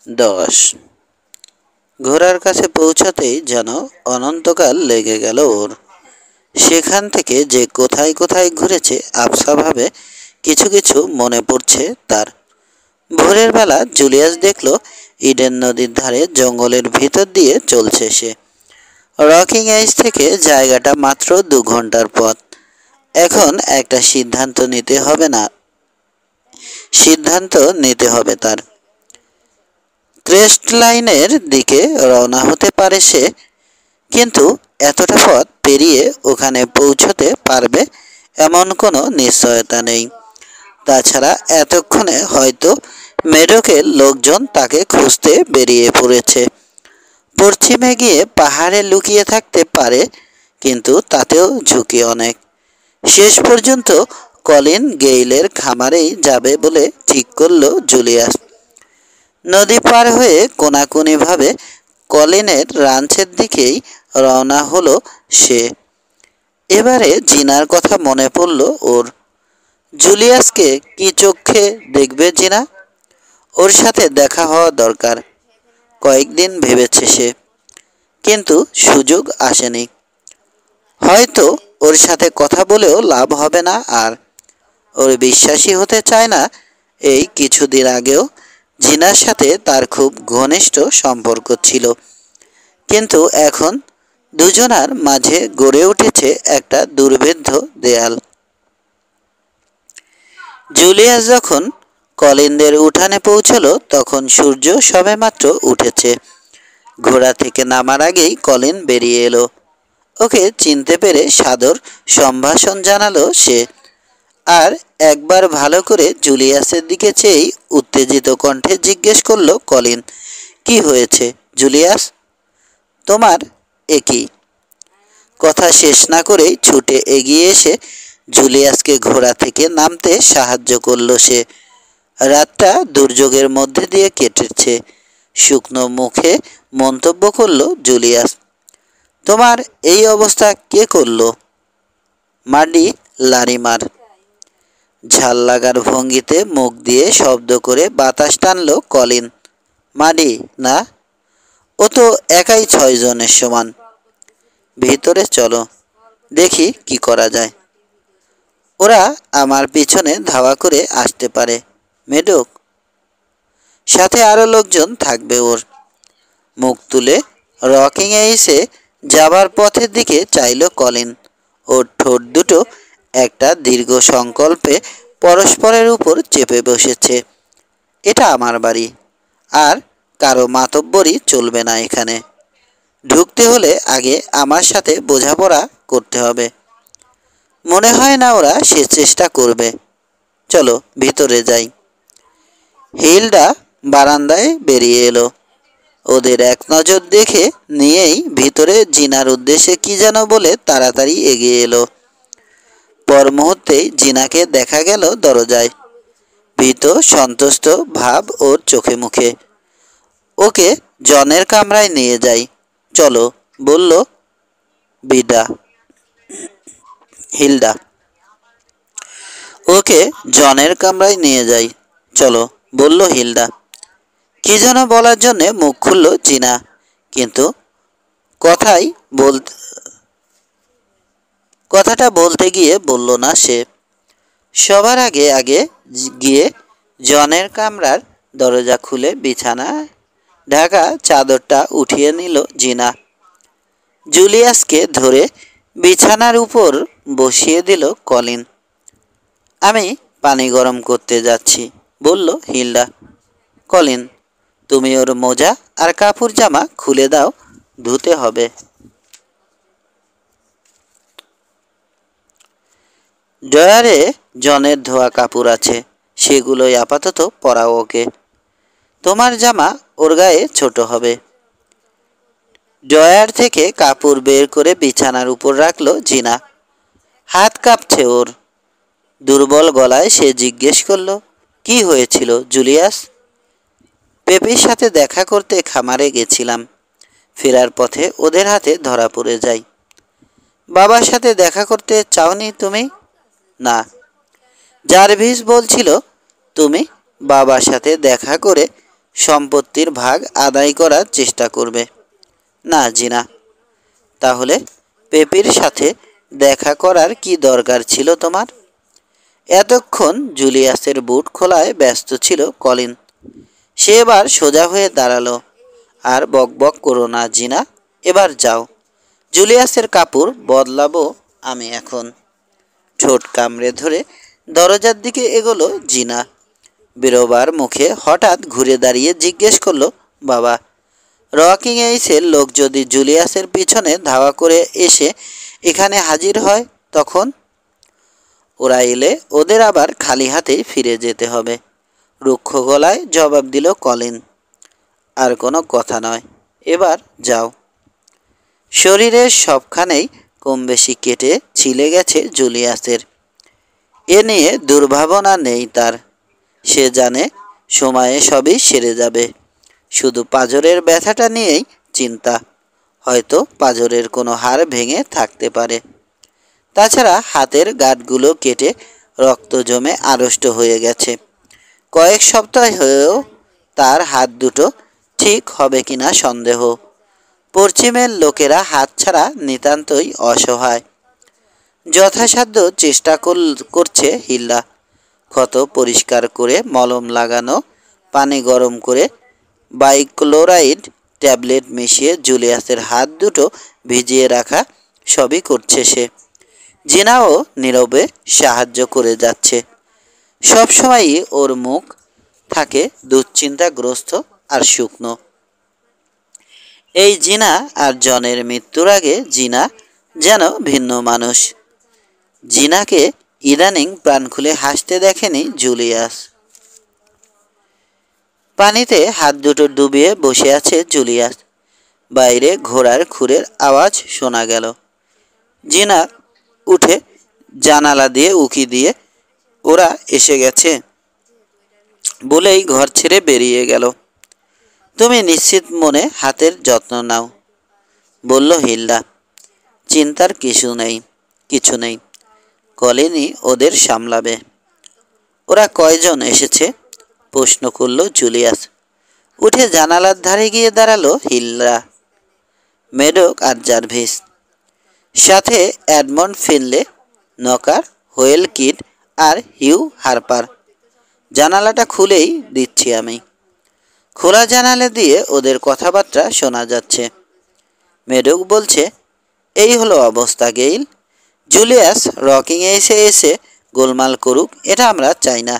10। ঘোড়ার কাছে পৌঁছাতেই যেন অনন্তকাল লেগে গেল ওর। সেখান থেকে যে কোথায় কোথায় ঘুরেছে আবছাভাবে কিছু কিছু মনে পড়ছে তার। ভোরের বেলা জুলিয়াস দেখল ইডেন নদীর ধারে জঙ্গলের ভিতর দিয়ে চলছে সে। রকিং এজ থেকে জায়গাটা মাত্র 2 ঘন্টার পথ। এখন একটা সিদ্ধান্ত নিতে হবে তার। ক্রেস্ট লাইনের দিকে রওনা হতে পারে সে, কিন্তু এতটা পথ পেরিয়ে ওখানে পৌঁছতে পারবে এমন কোনো নিশ্চয়তা নেই। তাছাড়া এতক্ষণে হয়তো মেডোকের লোকজন তাকে খুঁজতে বেরিয়ে পড়েছে। পশ্চিমে গিয়ে পাহাড়ে লুকিয়ে থাকতে পারে, কিন্তু তাতেও ঝুঁকি অনেক। শেষ পর্যন্ত কলিন গেইলের খামারেই যাবে বলে ঠিক করল জুলিয়াস। নদী পার হয়ে কোনাকুনিভাবে কলিনের রাঞ্চের দিকেই রওনা হলো সে। এবারে জিনার কথা মনে পড়ল ওর। জুলিয়াসকে কি চোখে দেখবে জিনা? ওর সাথে দেখা হওয়া দরকার। কয়েকদিন ভেবেছে সে, কিন্তু সুযোগ আসেনি। হয়তো ওর সাথে কথা বলেও লাভ হবে না আর। ওর বিশ্বাসই হতে চায় না এই কিছুদিন আগেও জিনার সাথে তার খুব ঘনিষ্ঠ সম্পর্ক ছিল, কিন্তু এখন দুজনার মাঝে গড়ে উঠেছে একটা দুর্ভেদ্য দেয়াল। জুলিয়াস যখন কলিনদের উঠানে পৌঁছলো তখন সূর্য সবেমাত্র উঠেছে। ঘোড়া থেকে নামার আগেই কলিন বেরিয়ে এলো। ওকে চিনতে পেরে সাদর সম্ভাষণ জানালো সে। আর একবার ভালো করে জুলিয়াসের দিকে চেয়েই উত্তেজিত কণ্ঠে জিজ্ঞেস করলো কলিন, কি হয়েছে জুলিয়াস তোমার? একই কথা শেষ না করেই ছুটে এগিয়ে এসে জুলিয়াসকে ঘোড়া থেকে নামতে সাহায্য করল সে। রাতটা দুর্যোগের মধ্যে দিয়ে কেটেছে, শুকনো মুখে মন্তব্য করল জুলিয়াস। তোমার এই অবস্থা কে করলো? মাডি লারিমার। ঝাল লাগার ভঙ্গিতে মুখ দিয়ে শব্দ করে বাতাস টানল কলিন। মাডি না, ও তো একাই 6 জনের সমান। ভিতরে চলো, দেখি কি করা যায়। ওরা আমার পিছনে ধাওয়া করে আসতে পারে মেডোক। সাথে আরো লোকজন থাকবে ওর। মুখ তুলে রকিংয়ে এসে যাবার পথের দিকে চাইল কলিন। ওর ঠোঁট দুটো একটা দীর্ঘ সংকল্পে পরস্পরের উপর চেপে বসেছে। এটা আমার বাড়ি, আর কারো মাতব্বরি চলবে না এখানে। ঢুকতে হলে আগে আমার সাথে বোঝাপড়া করতে হবে। মনে হয় না ওরা সে চেষ্টা করবে। চলো ভিতরে যাই। হিলডা বারান্দায় বেরিয়ে এলো। ওদের এক নজর দেখে নিয়েই ভিতরে জিনার উদ্দেশ্যে কি যেন বলে তাড়াতাড়ি এগিয়ে এলো। পর মুহূর্তেই জিনাকে দেখা গেল দরজায়। ভীত সন্তুষ্ট ভাব ওর চোখে মুখে। ওকে জনের কামরায় নিয়ে যাই চলো, বলল হিলডা। ওকে জনের কামরায় নিয়ে যাই চলো, বলল হিলডা। কি যেন বলার জন্য মুখ খুলল জিনা, কিন্তু কথাটা বলতে গিয়ে বলল না সে। সবার আগে আগে গিয়ে জনের কামরার দরজা খুলে বিছানা ঢাকা চাদরটা উঠিয়ে নিল জিনা। জুলিয়াসকে ধরে বিছানার উপর বসিয়ে দিল কলিন। আমি পানি গরম করতে যাচ্ছি, বলল হিলডা। কলিন, তুমি ওর মোজা আর কাপড় জামা খুলে দাও, ধুতে হবে। ড্রয়ারে জনের ধোয়া কাপড় আছে, সেগুলোই আপাতত পরাও ওকে। তোমার জামা ওর গায়ে ছোট হবে। ড্রয়ার থেকে কাপড় বের করে বিছানার উপর রাখলো জিনা। হাত কাঁপছে ওর। দুর্বল গলায় সে জিজ্ঞেস করলো, কি হয়েছিল জুলিয়াস? পেপির সাথে দেখা করতে খামারে গেছিলাম। ফেরার পথে ওদের হাতে ধরা পড়ে যাই। বাবার সাথে দেখা করতে চাওনি তুমি? না। জারভিস বলছিল তুমি বাবার সাথে দেখা করে সম্পত্তির ভাগ আদায় করার চেষ্টা করবে। না জিনা, তাহলে পেপির সাথে দেখা করার কি দরকার ছিল তোমার? এতক্ষণ জুলিয়াসের বুট খোলায় ব্যস্ত ছিল কলিন। সে এবার সোজা হয়ে দাঁড়ালো। আর বকবক করো না জিনা, এবার যাও। জুলিয়াসের কাপড় বদলাবো আমি এখন। ঠোঁট কামড়ে ধরে দরজার দিকে এগোলো জিনা। বেরোবার মুখে হঠাৎ ঘুরে দাঁড়িয়ে জিজ্ঞেস করলো, বাবা, রকিং এইসের লোক যদি জুলিয়াসের পিছনে ধাওয়া করে এসে এখানে হাজির হয় তখন? ওরা এলে ওদের আবার খালি হাতেই ফিরে যেতে হবে, রুক্ষ গলায় জবাব দিল কলিন। আর কোনো কথা নয়, এবার যাও। শরীরের সবখানেই কম বেশি কেটে ছিলে গেছে জুলিয়াসের। এ নিয়ে দুর্ভাবনা নেই তার। সে জানে সময়ে সবই সেরে যাবে। শুধু পাঁজরের ব্যথাটা নিয়েই চিন্তা। হয়তো পাঁজরের কোনো হাড় ভেঙে থাকতে পারে। তাছাড়া হাতের গাঁটগুলো কেটে রক্ত জমে আড়ষ্ট হয়ে গেছে। কয়েক সপ্তাহ হয়েও তার হাত দুটো ঠিক হবে কিনা সন্দেহ। পশ্চিমের লোকেরা হাত ছাড়া নিতান্তই অসহায়। যথাসাধ্য চেষ্টা করছে হিল্লা। ক্ষত পরিষ্কার করে মলম লাগানো, পানি গরম করে বাইক্লোরাইড ট্যাবলেট মিশিয়ে জুলিয়াসের হাত দুটো ভিজিয়ে রাখা, সবই করছে সে। জিনাও নীরবে সাহায্য করে যাচ্ছে। সবসময়ই ওর মুখ থাকে দুশ্চিন্তাগ্রস্ত আর শুকনো। এই জিনা আর জনের মৃত্যুর আগে জিনা যেন ভিন্ন মানুষ। জিনাকে ইদানিং প্রাণ খুলে হাসতে দেখেনি জুলিয়াস। পানিতে হাত দুটো ডুবিয়ে বসে আছে জুলিয়াস। বাইরে ঘোড়ার খুরের আওয়াজ শোনা গেল। জিনা উঠে জানালা দিয়ে উকি দিয়ে ওরা এসে গেছে বলেই ঘর ছেড়ে বেরিয়ে গেল। তুমি নিশ্চিত মনে হাতের যত্ন নাও, বলল হিল্ডা। চিন্তার কিছু নেই। কলিনই ওদের সামলাবে। ওরা কয়জন এসেছে? প্রশ্ন করল জুলিয়াস। উঠে জানালার ধারে গিয়ে দাঁড়ালো হিল্ডা। মেডক আর জার্ভিস, সাথে Edmund Finlay, knocker, whale kid আর হিউ হারপার। জানালাটা খুলেই দিচ্ছি আমি। খোলা জানালা দিয়ে ওদের কথাবার্তা শোনা যাচ্ছে। মেডক বলছে, এই হলো অবস্থা গেইল। জুলিয়াস রকিংয়ে এসে গোলমাল করুক, এটা আমরা চাই না।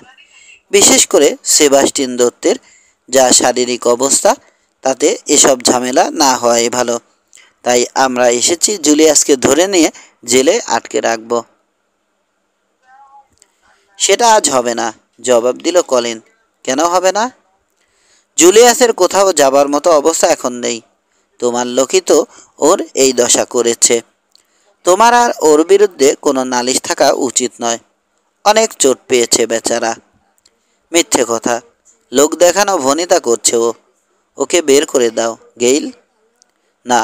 বিশেষ করে সেবাস্টিন দত্তের যা শারীরিক অবস্থা, তাতে এসব ঝামেলা না হওয়াই ভালো। তাই আমরা এসেছি জুলিয়াসকে ধরে নিয়ে জেলে আটকে রাখব। সেটা আজ হবে না, জবাব দিল কলিন। কেন হবে না? জুলিয়াসের কোথাও যাবার মতো অবস্থা এখন নেই। তোমার লোকই তো ওর এই দশা করেছে। তোমার আর ওর বিরুদ্ধে কোনো নালিশ থাকা উচিত নয়। অনেক চোট পেয়েছে বেচারা। মিথ্যে কথা, লোক দেখানো ভনিতা করছে ও। ওকে বের করে দাও গেইল। না।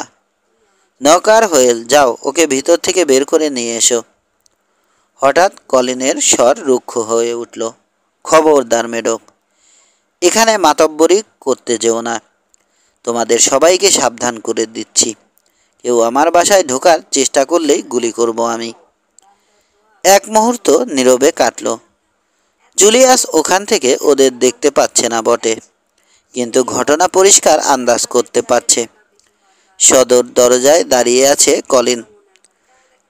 নকার হোয়েল, যাও ওকে ভিতর থেকে বের করে নিয়ে এসো। হঠাৎ কলিনের স্বর রুক্ষ হয়ে উঠল। খবরদার মেডক, এখানে মাতব্বরি করতে যেও না। তোমাদের সবাইকে সাবধান করে দিচ্ছি। কেউ আমার বাসায় ঢোকার চেষ্টা করলেই গুলি করব আমি। এক মুহূর্ত নীরবে কাটল। জুলিয়াস ওখান থেকে ওদের দেখতে পাচ্ছে না বটে, কিন্তু ঘটনা পরিষ্কার আন্দাজ করতে পারছে। সদর দরজায় দাঁড়িয়ে আছে কলিন।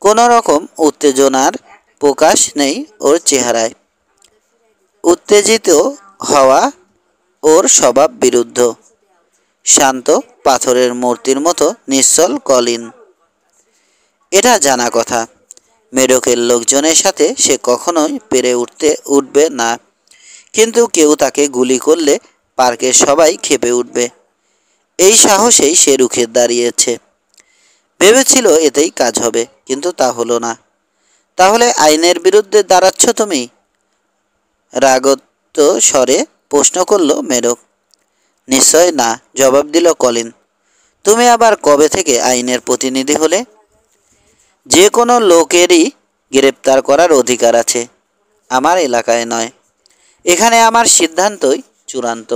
কোনো রকম উত্তেজনার প্রকাশ নেই ওর চেহারায়। উত্তেজিত হওয়া ওর স্বভাব বিরুদ্ধ। শান্ত পাথরের মূর্তির মতো নিশ্চল কলিন। এটা জানা কথা, মেডকের লোকজনের সাথে সে কখনোই পেরে উঠবে না। কিন্তু কেউ তাকে গুলি করলে পার্কের সবাই ক্ষেপে উঠবে। এই সাহসেই সে রুখে দাঁড়িয়েছে। ভেবেছিল এতেই কাজ হবে, কিন্তু তা হলো না। তাহলে আইনের বিরুদ্ধে দাঁড়াচ্ছ তুমি? রাগত স্বরে প্রশ্ন করল মেডক। নিশ্চয় না, জবাব দিল কলিন। তুমি আবার কবে থেকে আইনের প্রতিনিধি হলে? যে কোনো লোকেরই গ্রেপ্তার করার অধিকার আছে, আমার এলাকায় নয়। এখানে আমার সিদ্ধান্তই চূড়ান্ত।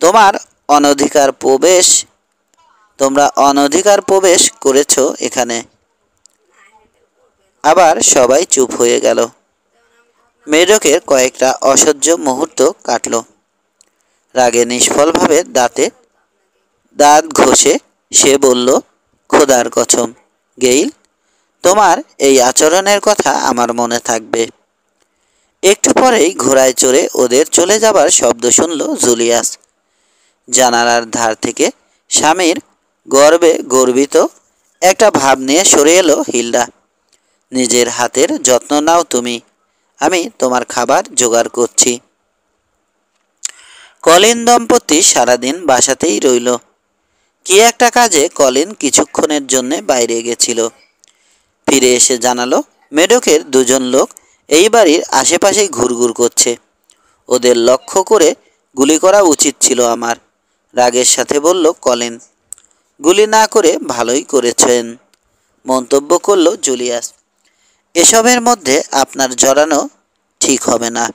তোমার অনধিকার প্রবেশ তোমরা অনধিকার প্রবেশ করেছো এখানে। আবার সবাই চুপ হয়ে গেল। মেঢকের কয়েকটা অসহ্য মুহূর্ত কাটল। রাগে নিষ্ফলভাবে দাঁত ঘষে সে বলল, খোদার কসম গেইল, তোমার এই আচরণের কথা আমার মনে থাকবে। একটু পরেই ঘোড়ায় চড়ে ওদের চলে যাবার শব্দ শুনল জুলিয়াস। জানালার ধার থেকে স্বামীর গর্বে গর্বিত একটা ভাব নিয়ে সরে এলো হিলডা। নিজের হাতের যত্ন নাও তুমি, আমি তোমার খাবার জোগাড় করছি। কলিন দম্পতি সারাদিন বাসাতেই রইল। কি একটা কাজে কলিন কিছুক্ষণের জন্য বাইরে গেছিল। ফিরে এসে জানালো, মেঢকের দুজন লোক এই বাড়ির আশেপাশেই ঘুরঘুর করছে। ওদের লক্ষ্য করে গুলি করা উচিত ছিল আমার, রাগের সাথে বলল কলিন। গুলি না করে ভালোই করেছেন, মন্তব্য করল জুলিয়াস। এসবের মধ্যে আপনার জড়ানো ঠিক হবে না।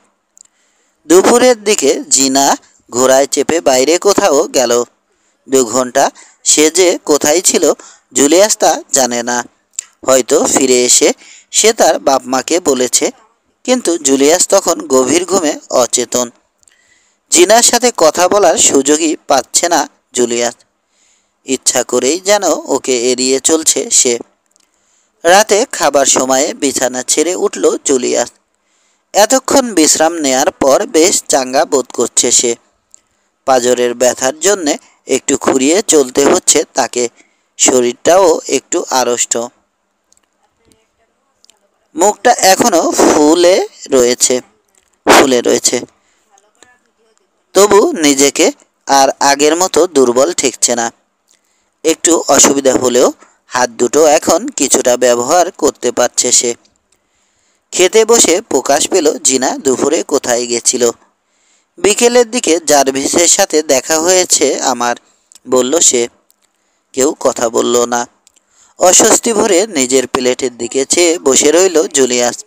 দুপুরের দিকে জিনা ঘোড়ায় চেপে বাইরে কোথাও গেল। 2 ঘন্টা সে যে কোথায় ছিল জুলিয়াস তা জানে না। হয়তো ফিরে এসে সে তার বাপ মাকে বলেছে, কিন্তু জুলিয়াস তখন গভীর ঘুমে অচেতন। জিনার সাথে কথা বলার সুযোগই পাচ্ছে না জুলিয়াস। ইচ্ছা করেই যেন ওকে এড়িয়ে চলছে সে। রাতে খাবার সময়ে বিছানা ছেড়ে উঠল জুলিয়াস। এতক্ষণ বিশ্রাম নেয়ার পর বেশ চাঙ্গা বোধ করছে সে। পাঁজরের ব্যথার জন্যে একটু খুঁড়িয়ে চলতে হচ্ছে তাকে। শরীরটাও একটু আড়ষ্ট। মুখটা এখনো ফুলে রয়েছে। তবু নিজেকে আর আগের মতো দুর্বল ঠেকছে না। একটু অসুবিধা হলেও হাত দুটো এখন কিছুটা ব্যবহার করতে পারছে সে। খেতে বসে প্রকাশ পেল জিনা দুপুরে কোথায় গেছিল। বিকেলের দিকে জার্ভিসের সাথে দেখা হয়েছে আমার, বলল সে। কেউ কথা বলল না। অস্বস্তি ভরে নিজের প্লেটের দিকে চেয়ে বসে রইল জুলিয়াস।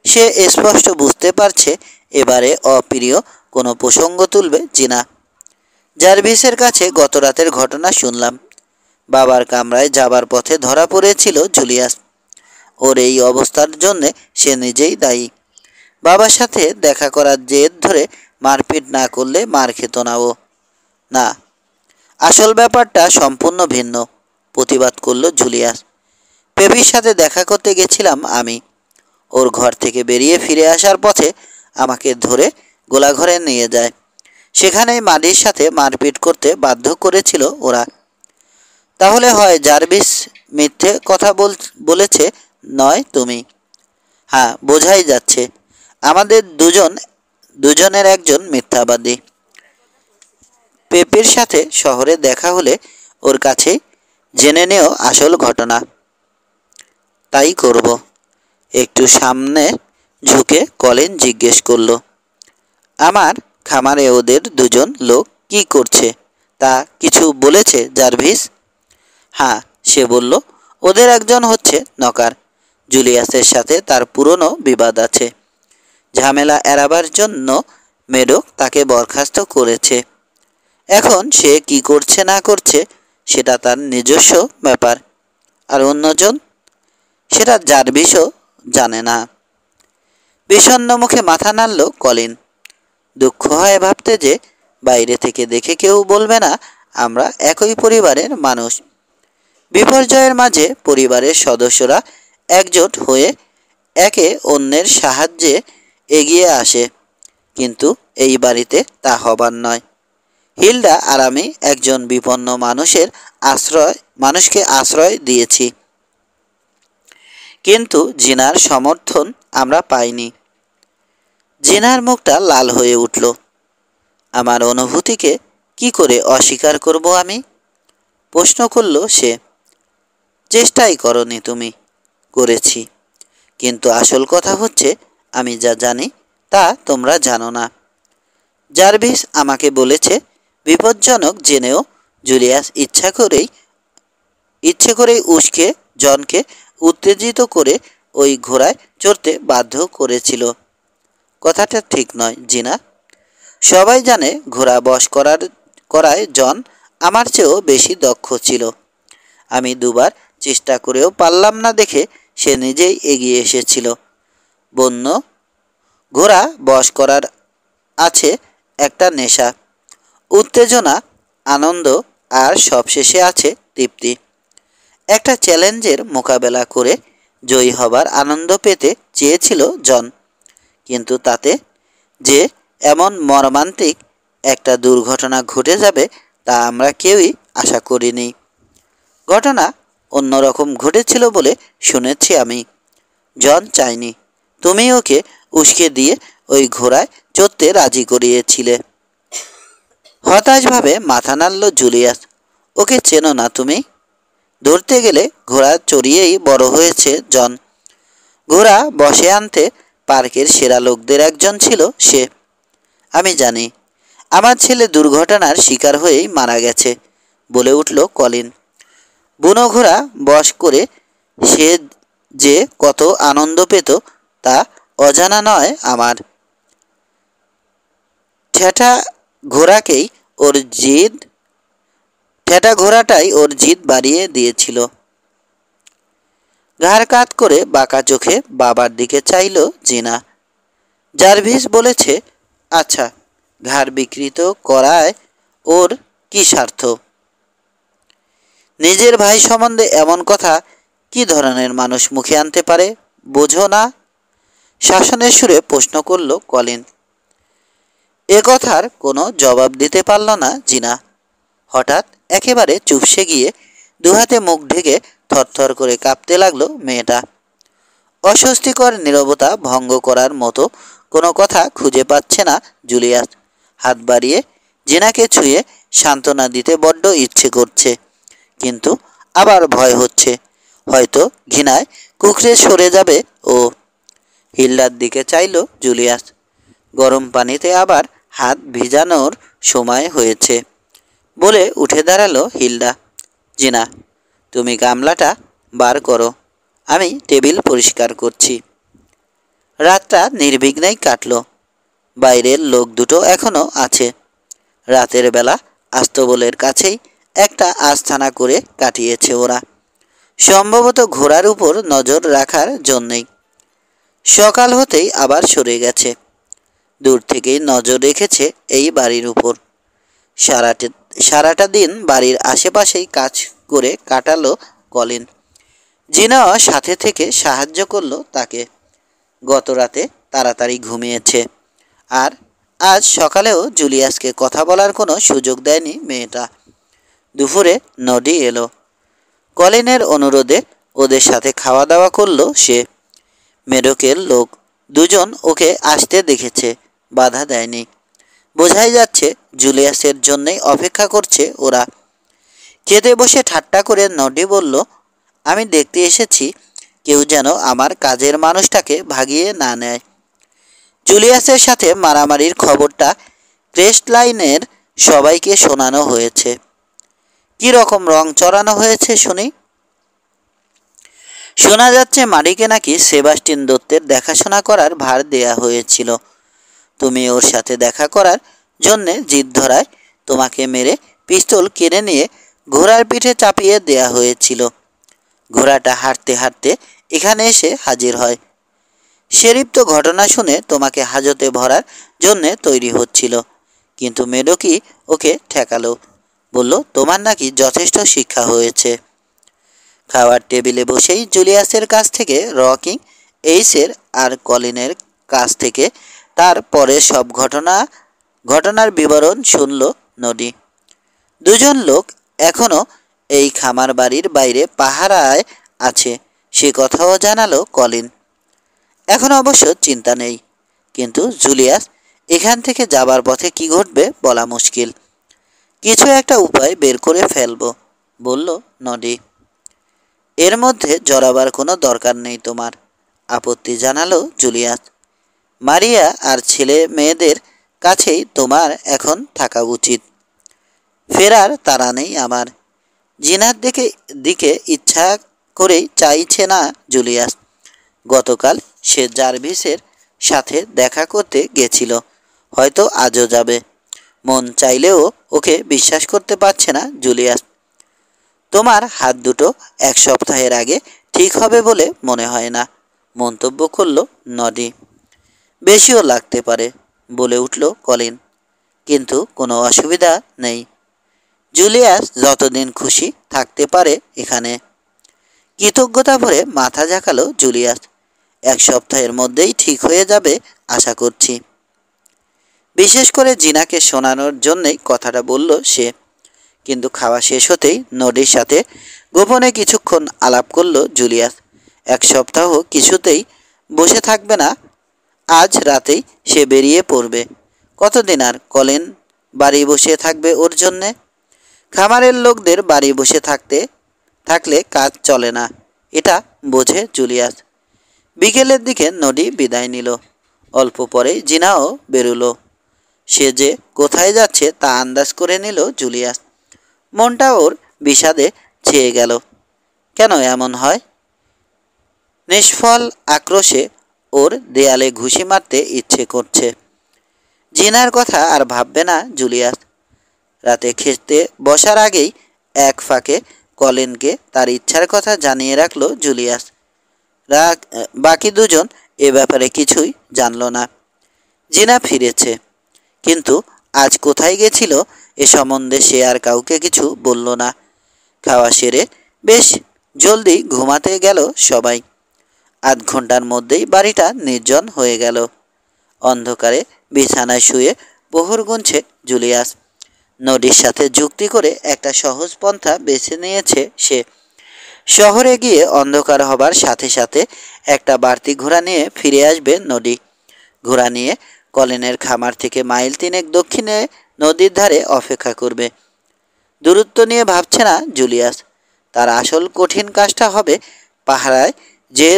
সে স্পষ্ট বুঝতে পারছে এবারে অপ্রিয় কোনো প্রসঙ্গ তুলবে জিনা। জার্ভিসের কাছে গত রাতের ঘটনা শুনলাম। বাবার কামরায় যাবার পথে ধরা পড়েছিল জুলিয়াস। ওর এই অবস্থার জন্যে সে নিজেই দায়ী। বাবার সাথে দেখা করার জেদ ধরে মারপিট না করলে মার খেত না ও। না, আসল ব্যাপারটা সম্পূর্ণ ভিন্ন, প্রতিবাদ করল জুলিয়াস। পেপির সাথে দেখা করতে গেছিলাম আমি। ওর ঘর থেকে বেরিয়ে ফিরে আসার পথে আমাকে ধরে গোলাঘরে নিয়ে যায়। সেখানেই মাডির সাথে মারপিট করতে বাধ্য করেছিল ওরা। তাহলে হয় জার্ভিস মিথ্যে কথা বলেছে, নয় তুমি। হ্যাঁ, বোঝাই যাচ্ছে আমাদের দুজনের একজন মিথ্যাবাদী। পেপির সাথে শহরে দেখা হলে ওর কাছে জেনে নেও আসল ঘটনা। তাই করব। একটু সামনে ঝুঁকে কলিন জিজ্ঞেস করল, আমার খামারে ওদের 2 লোক কি করছে তা কিছু বলেছে জার্ভিস? হ্যাঁ, সে বলল, ওদের একজন হচ্ছে নকার। জুলিয়াসের সাথে তার পুরনো বিবাদ আছে। ঝামেলা এড়াবার জন্য মেডক তাকে বরখাস্ত করেছে। এখন সে কি করছে না করছে সেটা তার নিজস্ব ব্যাপার। আর অন্যজন, সেটা জার্ভিসও জানে না। বিষণ্ণ মুখে মাথা নাড়ল কলিন। দুঃখ হয় ভাবতে যে বাইরে থেকে দেখে কেউ বলবে না আমরা একই পরিবারের মানুষ। বিপর্যয়ের মাঝে পরিবারের সদস্যরা একজোট হয়ে একে অন্যের সাহায্যে এগিয়ে আসে, কিন্তু এই বাড়িতে তা হবার নয়। হিলডা আর আমি একজন বিপন্ন মানুষকে আশ্রয় দিয়েছি, কিন্তু জিনার সমর্থন আমরা পাইনি। জিনার মুখটা লাল হয়ে উঠল। আমার অনুভূতিকে কি করে অস্বীকার করব আমি? প্রশ্ন করল সে। চেষ্টাই করনি তুমি। করেছি, কিন্তু আসল কথা হচ্ছে আমি যা জানি তা তোমরা জানো না। জার্ভিস আমাকে বলেছে বিপজ্জনক জেনেও জুলিয়াস ইচ্ছে করেই উস্কে জনকে উত্তেজিত করে ওই ঘোড়ায় চড়তে বাধ্য করেছিল। কথাটা ঠিক নয় জিনা। সবাই জানে ঘোড়া বশ করায় জন আমার চেয়েও বেশি দক্ষ ছিল। আমি দুবার চেষ্টা করেও পারলাম না দেখে সে নিজেই এগিয়ে এসেছিল। বন্য ঘোড়া বশ করার আছে একটা নেশা, উত্তেজনা, আনন্দ, আর সবশেষে আছে তৃপ্তি। একটা চ্যালেঞ্জের মোকাবেলা করে জয়ী হবার আনন্দ পেতে চেয়েছিল জন, কিন্তু তাতে যে এমন মর্মান্তিক একটা দুর্ঘটনা ঘটে যাবে তা আমরা কেউই আশা করিনি। ঘটনা অন্যরকম ঘটেছিল বলে শুনেছি আমি। জন চায়নি, তুমি ওকে উস্কে দিয়ে ওই ঘোড়ায় চড়তে রাজি করিয়েছিলে। হতাশভাবে মাথা নাড়ল জুলিয়াস। ওকে চেনো না তুমি? ধরতে গেলে ঘোড়া চড়িয়েই বড় হয়েছে জন। ঘোড়া বসে আনতে পার্কের সেরা লোকদের একজন ছিল সে। আমি জানি, আমার ছেলে দুর্ঘটনার শিকার হয়েই মারা গেছে, বলে উঠল কলিন। বুনো ঘোড়া বশ করে সে যে কত আনন্দ পেত তা অজানা নয় আমার। ঠেটা ঘোড়াকেই ওর জিদ ঠেটা ঘোড়াটাই ওর জিদ বাড়িয়ে দিয়েছিল। ঘাড় কাত করে বাঁকা চোখে বাবার দিকে চাইল জিনা। জার্ভিস বলেছে, আচ্ছা, ঘাড় বিকৃত করায় ওর কি স্বার্থ? নিজের ভাই সম্বন্ধে এমন কথা কি ধরনের মানুষ মুখে আনতে পারে বোঝো না? শাসনের সুরে প্রশ্ন করল কলিন। এ কথার কোনো জবাব দিতে পারল না জিনা। হঠাৎ একেবারে চুপসে গিয়ে দুহাতে মুখ ঢেকে থরথর করে কাঁপতে লাগলো মেয়েটা। অস্বস্তিকর নীরবতা ভঙ্গ করার মতো কোনো কথা খুঁজে পাচ্ছে না জুলিয়াস। হাত বাড়িয়ে জিনাকে ছুঁয়ে সান্ত্বনা দিতে বড্ড ইচ্ছে করছে, কিন্তু আবার ভয় হচ্ছে হয়তো ঘৃণায় কুকড়ে সরে যাবে ও। হিল্ডার দিকে চাইল জুলিয়াস। গরম পানিতে আবার হাত ভিজানোর সময় হয়েছে, বলে উঠে দাঁড়ালো হিল্ডা। জিনা, তুমি গামলাটা বার করো, আমি টেবিল পরিষ্কার করছি। রাতটা নির্বিঘ্নেই কাটল। বাইরের লোক দুটো এখনো আছে। রাতের বেলা আস্তবলের কাছেই একটা আস্তানা করে কাটিয়েছে ওরা, সম্ভবত ঘোড়ার উপর নজর রাখার জন্যেই। সকাল হতেই আবার সরে গেছে। দূর থেকেই নজর রেখেছে এই বাড়ির উপর। সারাটা দিন বাড়ির আশেপাশেই কাজ করে কাটালো কলিন। জিনাও সাথে থেকে সাহায্য করলো তাকে। গত রাতে তাড়াতাড়ি ঘুমিয়েছে, আর আজ সকালেও জুলিয়াসকে কথা বলার কোনো সুযোগ দেয়নি মেয়েটা। দুপুরে নডি এলো। কলিনের অনুরোধে ওদের সাথে খাওয়া দাওয়া করলো সে। মেডোকের লোক দুজন ওকে আসতে দেখেছে, বাধা দেয়নি। বোঝাই যাচ্ছে জুলিয়াসের জন্যই অপেক্ষা করছে ওরা। খেতে বসে ঠাট্টা করে নডি বলল, আমি দেখতে এসেছি কেউ যেন আমার কাজের মানুষটাকে ভাগিয়ে না নেয়। জুলিয়াসের সাথে মারামারির খবরটা ক্রেস্ট লাইনের সবাইকে শোনানো হয়েছে। কি রকম রং চড়ানো হয়েছে শুনি? শোনা যাচ্ছে মারিকে নাকি সেবাস্টিন দত্তের দেখাশোনা করার ভার দেয়া হয়েছিল। তুমি ওর সাথে দেখা করার জন্যে জিদ ধরায় তোমাকে মেরে পিস্তল কেড়ে নিয়ে ঘোড়ার পিঠে চাপিয়ে দেয়া হয়েছিল। ঘোড়াটা হাঁটতে হাঁটতে এখানে এসে হাজির হয়। শেরিফ তো ঘটনা শুনে তোমাকে হাজতে ভরার জন্যে তৈরি হচ্ছিল, কিন্তু মেডোকি ওকে ঠেকালো, বলল তোমার নাকি যথেষ্ট শিক্ষা হয়েছে। খাওয়ার টেবিলে বসেই জুলিয়াসের কাছ থেকে রকিং এইসের আর কলিনের কাছ থেকে তার পরে সব ঘটনার বিবরণ শুনল নডি। দুজন লোক এখনও এই খামার বাড়ির বাইরে পাহারায় আছে, সে কথাও জানালো কলিন। এখন অবশ্য চিন্তা নেই, কিন্তু জুলিয়াস এখান থেকে যাবার পথে কি ঘটবে বলা মুশকিল। কিছু একটা উপায় বের করে ফেলব, বলল নডি। এর মধ্যে জড়াবার কোনো দরকার নেই তোমার, আপত্তি জানালো জুলিয়াস। মারিয়া আর ছেলে মেয়েদের কাছেই তোমার এখন থাকা উচিত। ফেরার তাড়া নেই আমার। জিনার দিকে ইচ্ছা করেই চাইছে না জুলিয়াস। গতকাল সে জার্ভিসের সাথে দেখা করতে গেছিল, হয়তো আজও যাবে। মন চাইলেও ওকে বিশ্বাস করতে পারছে না জুলিয়াস। তোমার হাত দুটো 1 সপ্তাহের আগে ঠিক হবে বলে মনে হয় না, মন্তব্য করল নডি। বেশিও লাগতে পারে, বলে উঠল কলিন। কিন্তু কোনো অসুবিধা নেই, জুলিয়াস যতদিন খুশি থাকতে পারে এখানে। কৃতজ্ঞতা ভরে মাথা ঝাঁকালো জুলিয়াস। 1 সপ্তাহের মধ্যেই ঠিক হয়ে যাবে আশা করছি। বিশেষ করে জিনাকে শোনানোর জন্যই কথাটা বলল সে। কিন্তু খাওয়া শেষ হতেই নডির সাথে গোপনে কিছুক্ষণ আলাপ করল জুলিয়াস। 1 সপ্তাহ কিছুতেই বসে থাকবে না, আজ রাতেই সে বেরিয়ে পড়বে। কতদিন আর কলিন বাড়ি বসে থাকবে ওর জন্যে? খামারের লোকদের বাড়ি বসে থাকলে কাজ চলে না, এটা বোঝে জুলিয়াস। বিকেলের দিকে নডি বিদায় নিল। অল্প পরেই জিনাও বেরুলো। সে যে কোথায় যাচ্ছে তা আন্দাজ করে নিল জুলিয়াস। মনটা ওর বিষাদে ছেয়ে গেল। কেন এমন হয়? নিষ্ফল আক্রোশে ওর দেয়ালে ঘুষি মারতে ইচ্ছে করছে। জিনার কথা আর ভাববে না জুলিয়াস। রাতে খেতে বসার আগেই এক ফাঁকে কলিনকে তার ইচ্ছার কথা জানিয়ে রাখল জুলিয়াস। বাকি দুজন এ ব্যাপারে কিছুই জানল না। জিনা ফিরেছে, কিন্তু আজ কোথায় গেছিল এ সম্বন্ধে সে আর কাউকে কিছু বলল না। খাওয়া সেরে বেশ জলদি ঘুমাতে গেল সবাই। 8 ঘন্টার মধ্যেই বাড়িটা নির্জন হয়ে গেল। অন্ধকারে বিছানায় শুয়ে প্রহর গুনছে জুলিয়াস। নদীর সাথে যুক্তি করে একটা সহজ পন্থা বেছে নিয়েছে সে। শহরে গিয়ে অন্ধকার হবার সাথে সাথে একটা বাড়তি ঘোড়া নিয়ে ফিরে আসবে নদী। ঘোড়া নিয়ে কলিনের খামার থেকে মাইল 3 দক্ষিণে নদীর ধারে অপেক্ষা করবে। দূরত্ব নিয়ে ভাবছে না জুলিয়াস। তার আসল কঠিন কাজটা হবে পাহারায় যে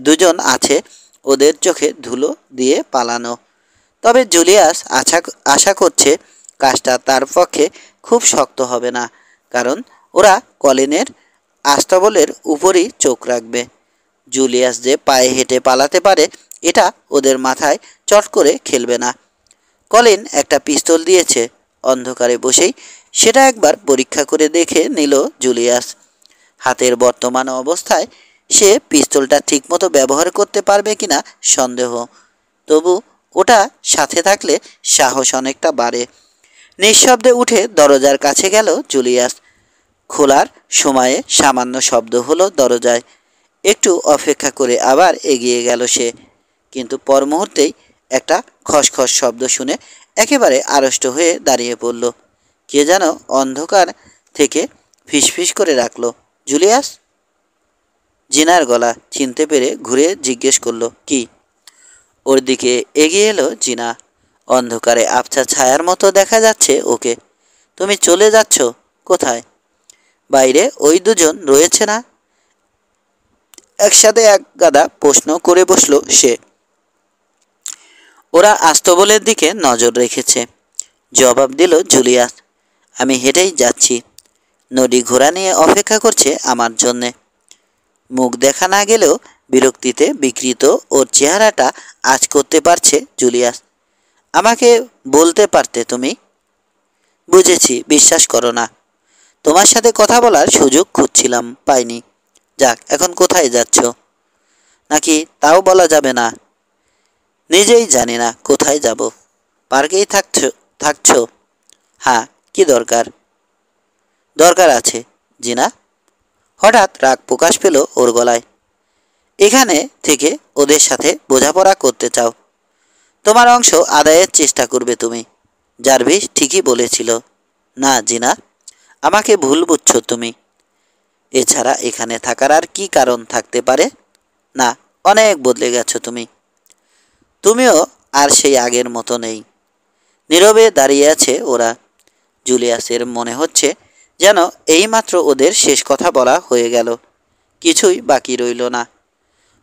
দুজন আছে ওদের চোখে ধুলো দিয়ে পালানো। তবে জুলিয়াস আশা করছে কাজটা তার পক্ষে খুব শক্ত হবে না, কারণ ওরা কলিনের আস্তাবলের উপরই চোখ রাখবে। জুলিয়াস যে পায়ে হেঁটে পালাতে পারে এটা ওদের মাথায় চট করে খেলবে না। কলিন একটা পিস্তল দিয়েছে, অন্ধকারে বসেই সেটা একবার পরীক্ষা করে দেখে নিল জুলিয়াস। হাতের বর্তমান অবস্থায় সে পিস্তলটা ঠিকমতো ব্যবহার করতে পারবে কিনা সন্দেহ, তবু ওটা সাথে থাকলে সাহস অনেকটা বাড়ে। নিঃশব্দে উঠে দরজার কাছে গেল জুলিয়াস। খোলার সময়ে সামান্য শব্দ হলো দরজায়। একটু অপেক্ষা করে আবার এগিয়ে গেল সে, কিন্তু পর মুহূর্তেই একটা খসখস শব্দ শুনে একেবারে আড়ষ্ট হয়ে দাঁড়িয়ে পড়ল। কে যেন অন্ধকার থেকে ফিসফিস করে রাখল, জুলিয়াস? জিনার গলা চিনতে পেরে ঘুরে জিজ্ঞেস করলো, কি? ওর দিকে এগিয়ে এলো জিনা। অন্ধকারে আবছা ছায়ার মতো দেখা যাচ্ছে ওকে। তুমি চলে যাচ্ছ কোথায়? বাইরে ওই দুজন রয়েছে না? একসাথে এক গাদা প্রশ্ন করে বসলো সে। ওরা আস্তবলের দিকে নজর রেখেছে, জবাব দিল জুলিয়াস। আমি হেঁটেই যাচ্ছি। নদী ঘোড়া নিয়ে অপেক্ষা করছে আমার জন্যে। মুখ দেখা না গেলেও বিরক্তিতে বিকৃত ওর চেহারাটা আঁচ করতে পারছে জুলিয়াস। আমাকে বলতে পারতে তুমি। বুঝেছি, বিশ্বাস করো না। তোমার সাথে কথা বলার সুযোগ খুঁজছিলাম, পাইনি। যাক, এখন কোথায় যাচ্ছ? নাকি তাও বলা যাবে না? নিজেই জানি না কোথায় যাব। পার্কেই থাকছ? হ্যাঁ, কি দরকার? দরকার আছে জিনা। হঠাৎ রাগ প্রকাশ পেল ওর গলায়। এখানে থেকে ওদের সাথে বোঝাপড়া করতে চাও? তোমার অংশ আদায়ের চেষ্টা করবে তুমি। জার্ভিস ঠিকই বলেছিল। না জিনা, আমাকে ভুল বুঝছো তুমি। এছাড়া এখানে থাকার আর কি কারণ থাকতে পারে? না, অনেক বদলে গেছো তুমি। তুমিও আর সেই আগের মতো নেই। নীরবে দাঁড়িয়ে আছে ওরা। জুলিয়াসের মনে হচ্ছে যেন এইমাত্র ওদের শেষ কথা বলা হয়ে গেল, কিছুই বাকি রইল না।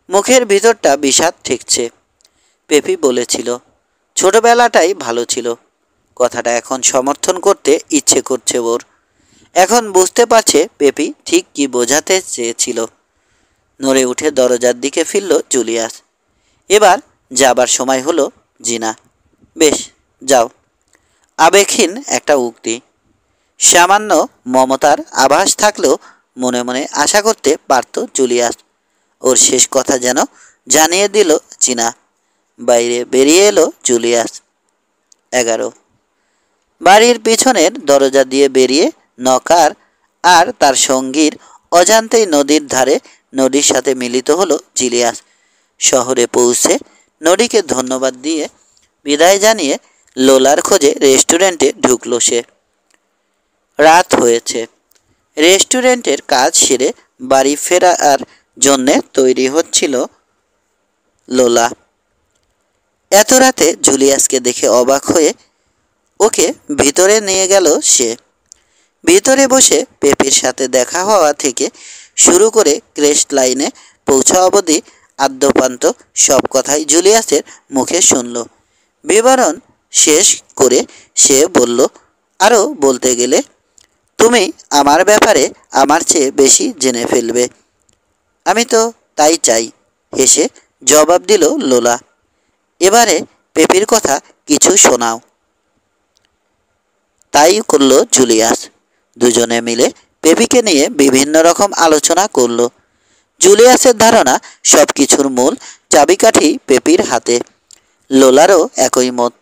মুখের ভিতরটা বিষাদ ঠেকছে। পেপি বলেছিল ছোটবেলাটাই ভালো ছিল। কথাটা এখন সমর্থন করতে ইচ্ছে করছে ওর। এখন বুঝতে পারছে পেপি ঠিক কি বোঝাতে চেয়েছিল। নড়ে উঠে দরজার দিকে ফিরল জুলিয়াস। এবার যাবার সময় হলো জিনা। বেশ, যাও। আবেগহীন একটা উক্তি, সামান্য মমতার আভাস থাকলেও মনে মনে আশা করতে পারত জুলিয়াস। ওর শেষ কথা যেন জানিয়ে দিল জিনা। বাইরে বেরিয়ে এলো জুলিয়াস। 11। বাড়ির পিছনের দরজা দিয়ে বেরিয়ে নকার আর তার সঙ্গীর অজান্তেই নদীর ধারে নদীর সাথে মিলিত হলো জিলিয়াস। শহরে পৌঁছে নদীকে ধন্যবাদ দিয়ে বিদায় জানিয়ে লোলার খোঁজে রেস্টুরেন্টে ঢুকলো সে। রাত হয়েছে। রেস্টুরেন্টের কাজ সেরে বাড়ি ফেরার জন্যে তৈরি হচ্ছিল লোলা। এত রাতে জুলিয়াসকে দেখে অবাক হয়ে ওকে ভিতরে নিয়ে গেল সে। ভিতরে বসে পেপির সাথে দেখা হওয়া থেকে শুরু করে ক্রেস্ট লাইনে পৌঁছা অবধি আদ্যপান্ত সব কথাই জুলিয়াসের মুখে শুনল। বিবরণ শেষ করে সে বলল, আরও বলতে গেলে তুমি আমার ব্যাপারে আমার চেয়ে বেশি জেনে ফেলবে। আমি তো তাই চাই, হেসে জবাব দিল লোলা। এবারে পেপির কথা কিছু শোনাও। তাই করল জুলিয়াস। দুজনে মিলে পেপিকে নিয়ে বিভিন্ন রকম আলোচনা করল। জুলিয়াসের ধারণা সব কিছুর মূল চাবিকাঠি পেপির হাতে। লোলারও একই মত,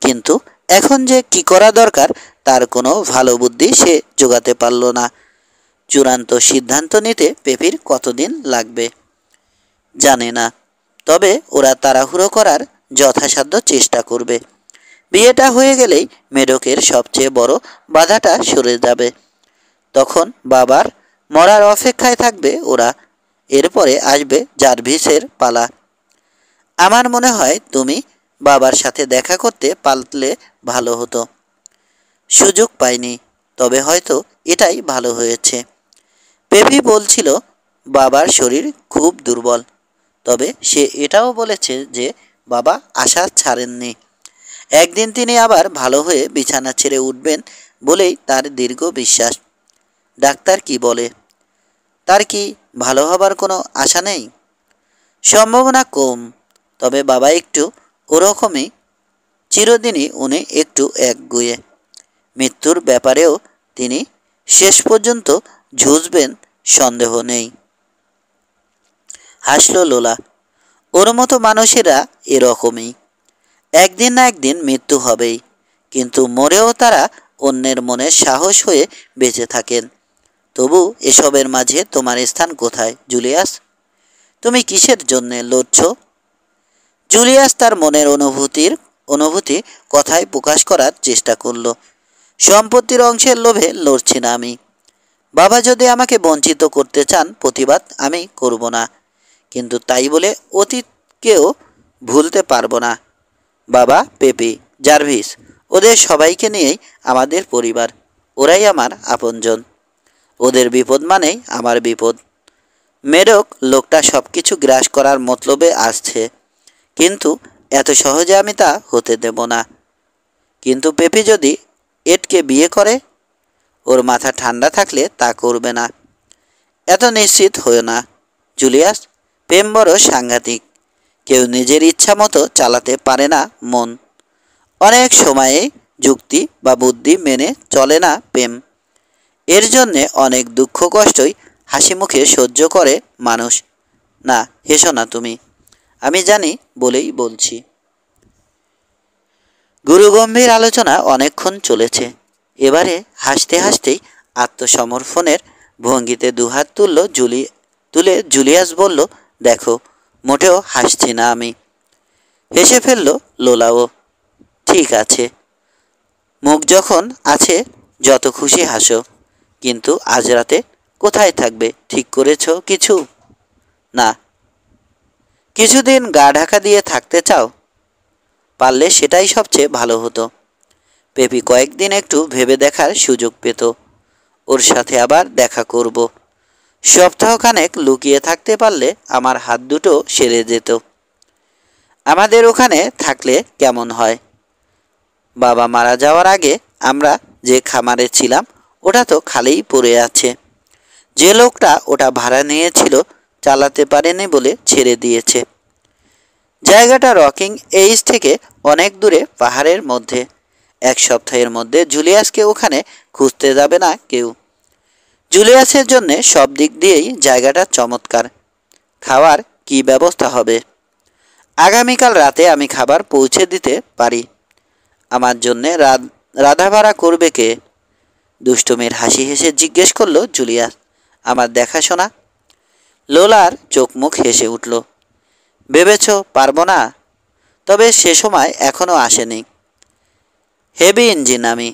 কিন্তু এখন যে কি করা দরকার তার কোনো ভালো বুদ্ধি সে জোগাতে পারল না। চূড়ান্ত সিদ্ধান্ত নিতে পেপির কতদিন লাগবে জানে না, তবে ওরা তাড়াহুড়ো করার যথাসাধ্য চেষ্টা করবে। বিয়েটা হয়ে গেলেই মেডকের সবচেয়ে বড় বাধাটা সরে যাবে। তখন বাবার মরার অপেক্ষায় থাকবে ওরা। এরপরে আসবে জার্ভিসের পালা। আমার মনে হয় তুমি বাবার সাথে দেখা করতে পারলে ভালো হতো। সুযোগ পাইনি, তবে হয়তো এটাই ভালো হয়েছে। পেপি বলছিল বাবার শরীর খুব দুর্বল, তবে সে এটাও বলেছে যে বাবা আশা ছাড়েননি। একদিন তিনি আবার ভালো হয়ে বিছানা ছেড়ে উঠবেন বলেই তার দীর্ঘ বিশ্বাস। ডাক্তার কি বলে? তার কি ভালো হবার কোনো আশা নেই? সম্ভাবনা কম, তবে বাবা একটু ওরকমই। চিরদিনই উনি একটু একগুঁয়ে। মৃত্যুর ব্যাপারেও তিনি শেষ পর্যন্ত ঝুঁজবেন সন্দেহ নেই। হাসল লোলা। ওর মতো মানুষেরা এরকমই। একদিন না একদিন মৃত্যু হবেই, কিন্তু মরেও তারা অন্যের মনে সাহস হয়ে বেঁচে থাকেন। তবু এসবের মাঝে তোমার স্থান কোথায় জুলিয়াস? তুমি কিসের জন্যে লড়ছ? জুলিয়াস তার মনের অনুভূতি কথায় প্রকাশ করার চেষ্টা করল। সম্পত্তির অংশের লোভে লড়ছি না আমি। বাবা যদি আমাকে বঞ্চিত করতে চান প্রতিবাদ আমি করব না, কিন্তু তাই বলে অতীতকেও ভুলতে পারবো না। বাবা, পেপি, জার্ভিস, ওদের সবাইকে নিয়েই আমাদের পরিবার। ওরাই আমার আপনজন। ওদের বিপদ মানেই আমার বিপদ। মেডক লোকটা সব কিছু গ্রাস করার মতলবে আসছে, কিন্তু এত সহজে আমি তা হতে দেব না। কিন্তু পেপি যদি এডকে বিয়ে করে? ওর মাথা ঠান্ডা থাকলে তা করবে না। এত নিশ্চিত হও না জুলিয়াস। প্রেম বড় সাংঘাতিক। কেউ নিজের ইচ্ছা মতো চালাতে পারে না মন। অনেক সময়ে যুক্তি বা বুদ্ধি মেনে চলে না প্রেম। এর জন্যে অনেক দুঃখ কষ্টই হাসি মুখে সহ্য করে মানুষ। না, হেসো না তুমি। আমি জানি বলেই বলছি। গুরুগম্ভীর আলোচনা অনেকক্ষণ চলেছে। এবারে হাসতে হাসতেই আত্মসমর্পণের ভঙ্গিতে দুহাত তুলে জুলিয়াস বলল, দেখো, মোটেও হাসছি না আমি। হেসে ফেলল লোলাও। ঠিক আছে, মুখ যখন আছে যত খুশি হাসো, কিন্তু আজ রাতে কোথায় থাকবে ঠিক করেছ কিছু? না। কিছুদিন গা ঢাকা দিয়ে থাকতে চাও? পারলে সেটাই সবচেয়ে ভালো হতো। পেপি কয়েকদিন একটু ভেবে দেখার সুযোগ পেত। ওর সাথে আবার দেখা করব। সপ্তাহখানেক লুকিয়ে থাকতে পারলে আমার হাত দুটো সেরে যেত। আমাদের ওখানে থাকলে কেমন হয়? বাবা মারা যাওয়ার আগে আমরা যে খামারে ছিলাম ওটা তো খালিই পড়ে আছে। যে লোকটা ওটা ভাড়া নিয়েছিল চালাতে পারেনি বলে ছেড়ে দিয়েছে। জায়গাটা রকিং এইজ থেকে অনেক দূরে পাহাড়ের মধ্যে। 1 সপ্তাহের মধ্যে জুলিয়াসকে ওখানে খুঁজতে যাবে না কেউ। জুলিয়াসের জন্য সব দিক দিয়েই জায়গাটা চমৎকার। খাওয়ার কি ব্যবস্থা হবে? আগামীকাল রাতে আমি খাবার পৌঁছে দিতে পারি। আমার জন্যে রাধা ভাড়া করবে কে? দুষ্টুমির হাসি হেসে জিজ্ঞেস করলো জুলিয়াস। আমার দেখাশোনা। লোলার চোখ মুখ হেসে উঠল। ভেবেছ পারবো না? তবে সে সময় এখনও আসেনি। হেভি ইঞ্জিন আমি,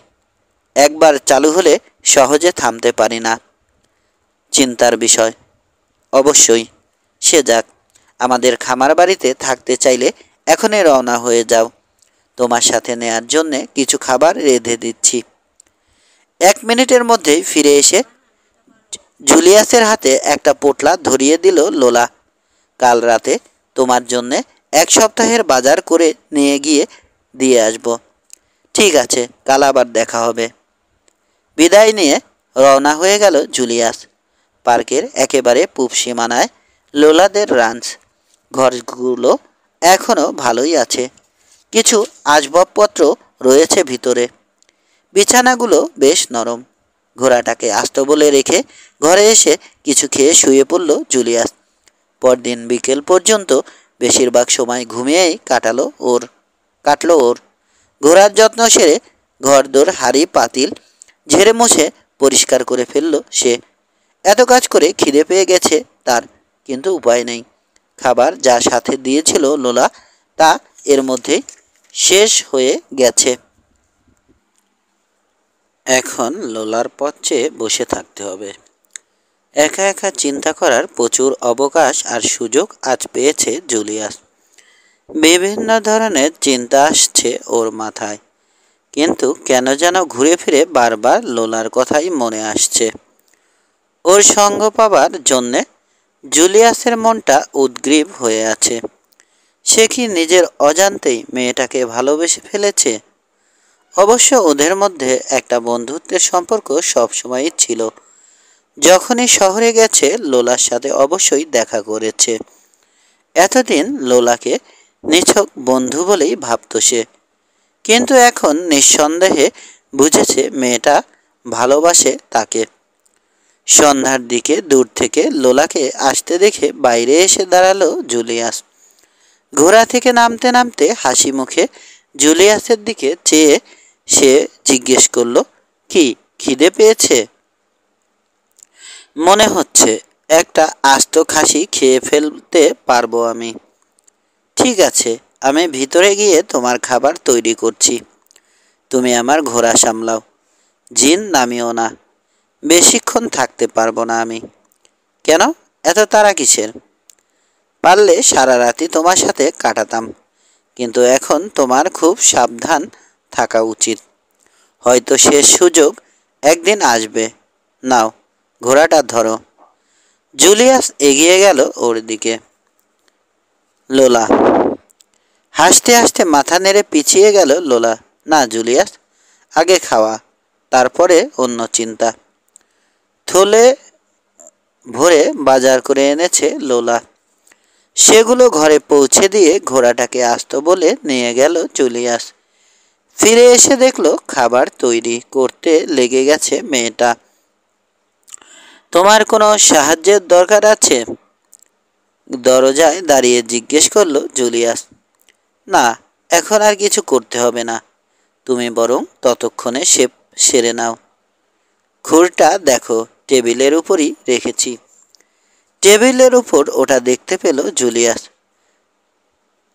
একবার চালু হলে সহজে থামতে পারি না। চিন্তার বিষয়। অবশ্যই। সে যাক, আমাদের খামার বাড়িতে থাকতে চাইলে এখনই রওনা হয়ে যাও। তোমার সাথে নেয়ার জন্যে কিছু খাবার রেঁধে দিচ্ছি। 1 মিনিটের মধ্যেই ফিরে এসে জুলিয়াসের হাতে একটা পোটলা ধরিয়ে দিল লোলা। কাল রাতে তোমার জন্যে 1 সপ্তাহের বাজার করে নিয়ে গিয়ে দিয়ে আসব। ঠিক আছে, কাল আবার দেখা হবে। বিদায় নিয়ে রওনা হয়ে গেল জুলিয়াস। পার্কের একেবারে পূব সীমানায় লোলাদের রাঞ্চ। ঘরগুলো এখনও ভালোই আছে। কিছু আসবাবপত্র রয়েছে ভিতরে। বিছানাগুলো বেশ নরম। ঘোড়াটাকে আস্ত বলে রেখে ঘরে এসে কিছু খেয়ে শুয়ে পড়ল জুলিয়াস। পরদিন বিকেল পর্যন্ত বেশিরভাগ সময় ঘুমিয়েই কাটলো ওর। ঘোড়ার যত্ন সেরে ঘরদোর হাঁড়ি পাতিল ঝেড়ে মুছে পরিষ্কার করে ফেলল সে। এত কাজ করে খিদে পেয়ে গেছে তার, কিন্তু উপায় নেই। খাবার যা সাথে দিয়েছিল লোলা তা এর মধ্যেই শেষ হয়ে গেছে। এখন লোলার পথ চেয়ে বসে থাকতে হবে। একা একা চিন্তা করার প্রচুর অবকাশ আর সুযোগ আজ পেয়েছে জুলিয়াস। বিভিন্ন ধরনের চিন্তা আসছে ওর মাথায়, কিন্তু কেন যেন ঘুরে ফিরে বারবার লোলার কথাই মনে আসছে। ওর সঙ্গ পাবার জন্যে জুলিয়াসের মনটা উদ্গ্রীব হয়ে আছে। সে কি নিজের অজান্তেই মেয়েটাকে ভালোবেসে ফেলেছে? অবশ্য ওদের মধ্যে একটা বন্ধুত্বের সম্পর্ক সবসময়ই ছিল। যখনই শহরে গেছে লোলার সাথে অবশ্যই দেখা করেছে। এতদিন লোলাকে নিছক বন্ধু বলেই ভাবত সে, কিন্তু এখন নিঃসন্দেহে বুঝেছে মেয়েটা ভালোবাসে তাকে। সন্ধ্যার দিকে দূর থেকে লোলাকে আসতে দেখে বাইরে এসে দাঁড়ালো জুলিয়াস। ঘোড়া থেকে নামতে নামতে হাসি মুখে জুলিয়াসের দিকে চেয়ে সে জিজ্ঞেস করল, কি খিদে পেয়েছে? মনে হচ্ছে একটা আস্ত খাসি খেয়ে ফেলতে পারবো আমি। ঠিক আছে, আমি ভিতরে গিয়ে তোমার খাবার তৈরি করছি। তুমি আমার ঘোড়া সামলাও। জিন নামিও না। বেশিক্ষণ থাকতে পারবো না আমি। কেন এত তাড়া কিসের? পারলে সারা রাতই তোমার সাথে কাটাতাম, কিন্তু এখন তোমার খুব সাবধান থাকা উচিত। হয়তো শেষ সুযোগ একদিন আসবে। নাও, ঘোড়াটা ধরো। জুলিয়াস এগিয়ে গেল ওর দিকে। লোলা হাসতে হাসতে মাথা নেড়ে পিছিয়ে গেল লোলা। না জুলিয়াস, আগে খাওয়া, তারপরে অন্য চিন্তা। থলে ভরে বাজার করে এনেছে লোলা। সেগুলো ঘরে পৌঁছে দিয়ে ঘোড়াটাকে আস্ত বলে নিয়ে গেল জুলিয়াস। ফিরে এসে দেখলো খাবার তৈরি করতে লেগে গেছে মেয়েটা। তোমার কোনো সাহায্যের দরকার আছে? দরজায় দাঁড়িয়ে জিজ্ঞেস করলো জুলিয়াস। না, এখন আর কিছু করতে হবে না। তুমি বরং ততক্ষণে সেরে নাও। খুরটা দেখো, টেবিলের উপরই রেখেছি। টেবিলের উপর ওটা দেখতে পেল জুলিয়াস।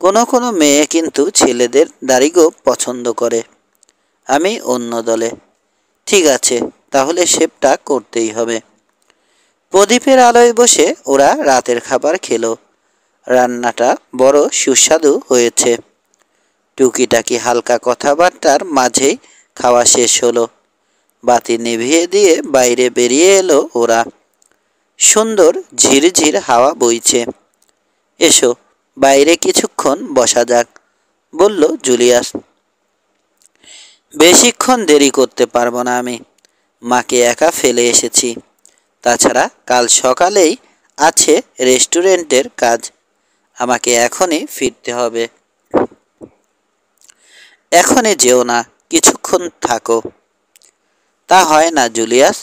কোনো কোনো মেয়ে কিন্তু ছেলেদের দাড়িগোঁফ পছন্দ করে। আমি অন্য দলে। ঠিক আছে, তাহলে শেভটা করতেই হবে। প্রদীপের আলোয় বসে ওরা রাতের খাবার খেলো। রান্নাটা বড় সুস্বাদু হয়েছে। টুকিটাকি হালকা কথাবার্তার মাঝেই খাওয়া শেষ হলো। বাতি নিভিয়ে দিয়ে বাইরে বেরিয়ে এলো ওরা। সুন্দর ঝিরঝির হাওয়া বইছে। এসো, বাইরে কিছুক্ষণ বসা যাক, বলল জুলিয়াস। বেশিক্ষণ দেরি করতে পারবো না আমি। মাকে একা ফেলে এসেছি। তাছাড়া কাল সকালেই আছে রেস্টুরেন্টের কাজ। আমাকে এখনই ফিরতে হবে। এখনই যেও না, কিছুক্ষণ থাকো। তা হয় না জুলিয়াস,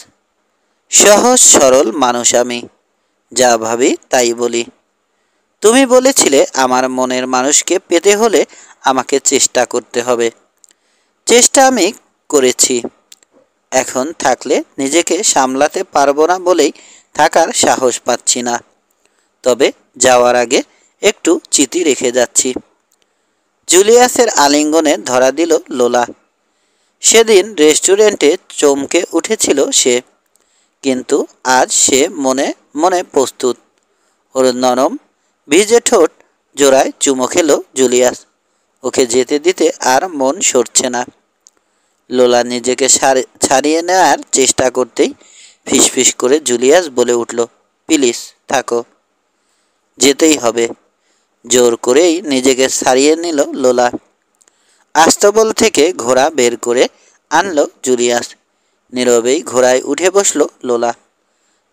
সহজ সরল মানুষ আমি, যা ভাবি তাই বলি। তুমি বলেছিলে আমার মনের মানুষকে পেতে হলে আমাকে চেষ্টা করতে হবে। চেষ্টা আমি করেছি। এখন থাকলে নিজেকে সামলাতে পারবো না বলেই থাকার সাহস পাচ্ছি না। তবে যাওয়ার আগে একটু চিঠি রেখে যাচ্ছি। জুলিয়াসের আলিঙ্গনে ধরা দিল লোলা। সেদিন রেস্টুরেন্টে চমকে উঠেছিল সে, কিন্তু আজ সে মনে মনে প্রস্তুত। ওর নরম ভিজে ঠোঁট জোড়ায় চুমো খেলো জুলিয়াস। ওকে যেতে দিতে আর মন সরছে না। লোলা নিজেকে ছাড়িয়ে নেওয়ার চেষ্টা করতেই ফিসফিস করে জুলিয়াস বলে উঠল, প্লিজ থাকো। যেতেই হবে। জোর করেই নিজেকে ছাড়িয়ে নিল লোলা। আস্তবল থেকে ঘোড়া বের করে আনলো জুলিয়াস। নীরবেই ঘোড়ায় উঠে বসল লোলা।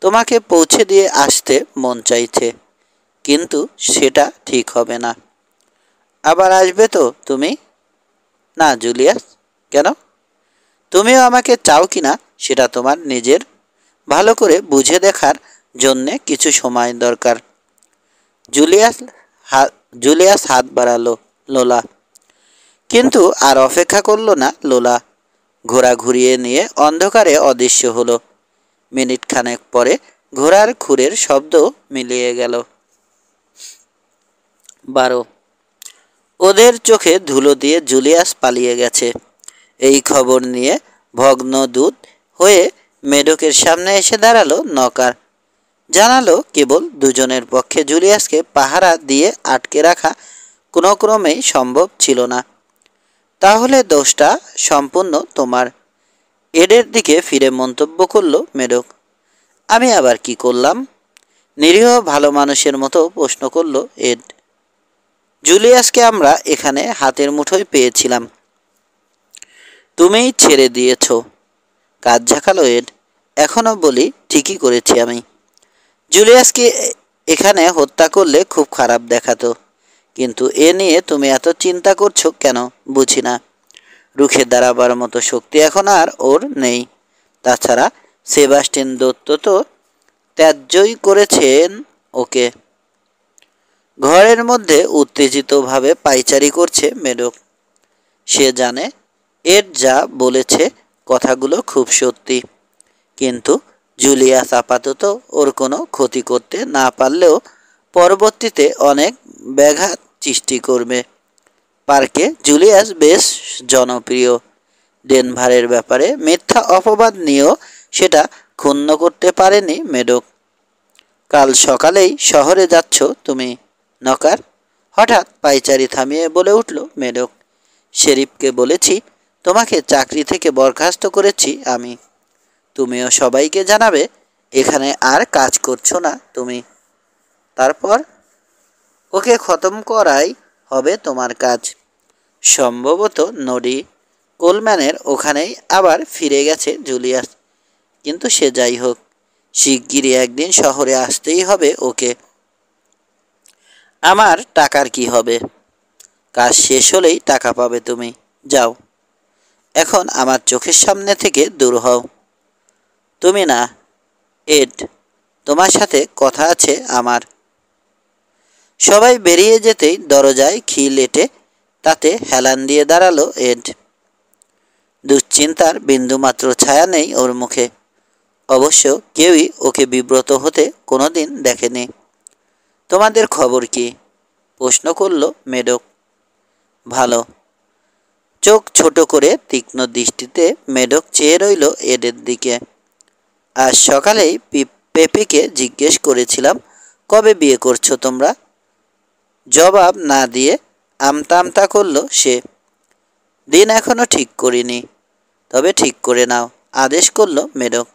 তোমাকে পৌঁছে দিয়ে আসতে মন চাইছে, কিন্তু সেটা ঠিক হবে না। আবার আসবে তো তুমি? না জুলিয়াস। কেন? তুমিও আমাকে চাও কিনা সেটা তোমার নিজের ভালো করে বুঝে দেখার জন্যে কিছু সময় দরকার। জুলিয়াস জুলিয়াস হাত বাড়ালো লোলা, কিন্তু আর অপেক্ষা করলো না লোলা। ঘোড়া ঘুরিয়ে নিয়ে অন্ধকারে অদৃশ্য হলো। মিনিট খানেক পরে ঘোড়ার খুরের শব্দ মিলিয়ে গেল। 12। ওদের চোখে ধুলো দিয়ে জুলিয়াস পালিয়ে গেছে, এই খবর নিয়ে ভগ্ন দুধ হয়ে মেডকের সামনে এসে দাঁড়ালো নকার। জানালো কেবল দুজনের পক্ষে জুলিয়াসকে পাহারা দিয়ে আটকে রাখা কোনো ক্রমেই সম্ভব ছিল না। তাহলে দোষটা সম্পূর্ণ তোমার। এডের দিকে ফিরে মন্তব্য করল মেডক। আমি আবার কি করলাম? নিরীহ ভালো মানুষের মতো প্রশ্ন করল এড। জুলিয়াসকে আমরা এখানে হাতের মুঠোয় পেয়েছিলাম, তুমিই ছেড়ে দিয়েছ। কাজ ঝাঁকালো এড। এখনও বলি ঠিকই করেছি আমি। জুলিয়াসকে এখানে হত্যা করলে খুব খারাপ দেখাতো, কিন্তু এ নিয়ে তুমি এত চিন্তা করছো কেন বুঝি না। রুখে দাঁড়াবার মতো শক্তি এখন আর ওর নেই। তাছাড়া সেবাস্টিন দত্ত তো ত্যায্যই করেছেন ওকে। ঘরের মধ্যে উত্তেজিতভাবে পায়চারি করছে মেডক। সে জানে এড যা বলেছে কথাগুলো খুব সত্যি, কিন্তু জুলিয়াস আপাতত ওর কোনো ক্ষতি করতে না পারলেও পরবর্তীতে অনেক ব্যাঘাত সৃষ্টি করবে। পার্কে জুলিয়াস বেশ জনপ্রিয়। ডেনভারের ব্যাপারে মিথ্যা অপবাদ নিয়েও সেটা ক্ষুণ্ণ করতে পারেনি মেডক। কাল সকালেই শহরে যাচ্ছ তুমি নকার? হঠাৎ পায়চারি থামিয়ে বলে উঠল মেডক। শেরিফকে বলেছি তোমাকে চাকরি থেকে বরখাস্ত করেছি আমি। তুমিও সবাইকে জানাবে এখানে আর কাজ করছো না তুমি। তারপর ওকে খতম করাই হবে তোমার কাজ। সম্ভবত নডি কোলম্যানের ওখানেই আবার ফিরে গেছে জুলিয়াস, কিন্তু সে যাই হোক, শিগগিরই একদিন শহরে আসতেই হবে ওকে। আমার টাকার কি হবে? কাজ শেষ হলেই টাকা পাবে তুমি। যাও, এখন আমার চোখের সামনে থেকে দূর হও। তুমি না, এড, তোমার সাথে কথা আছে আমার। সবাই বেরিয়ে যেতেই দরজায় খিল এঁটে তাতে হেলান দিয়ে দাঁড়ালো এড। দুশ্চিন্তার বিন্দুমাত্র ছায়া নেই ওর মুখে। অবশ্য কেউই ওকে বিব্রত হতে কোনোদিন দেখেনি। তোমাদের খবর কি? প্রশ্ন করল মেডক। ভালো। চোখ ছোট করে তীক্ষ্ণ দৃষ্টিতে মেডক চেয়ে রইল এডের দিকে। আজ সকালেই পেপিকে জিজ্ঞেস করেছিলাম কবে বিয়ে করছো তোমরা। জবাব না দিয়ে আমতা আমতা করল সে। দিন এখনো ঠিক করিনি, তবে ঠিক করে নাও, আদেশ করল মেডক।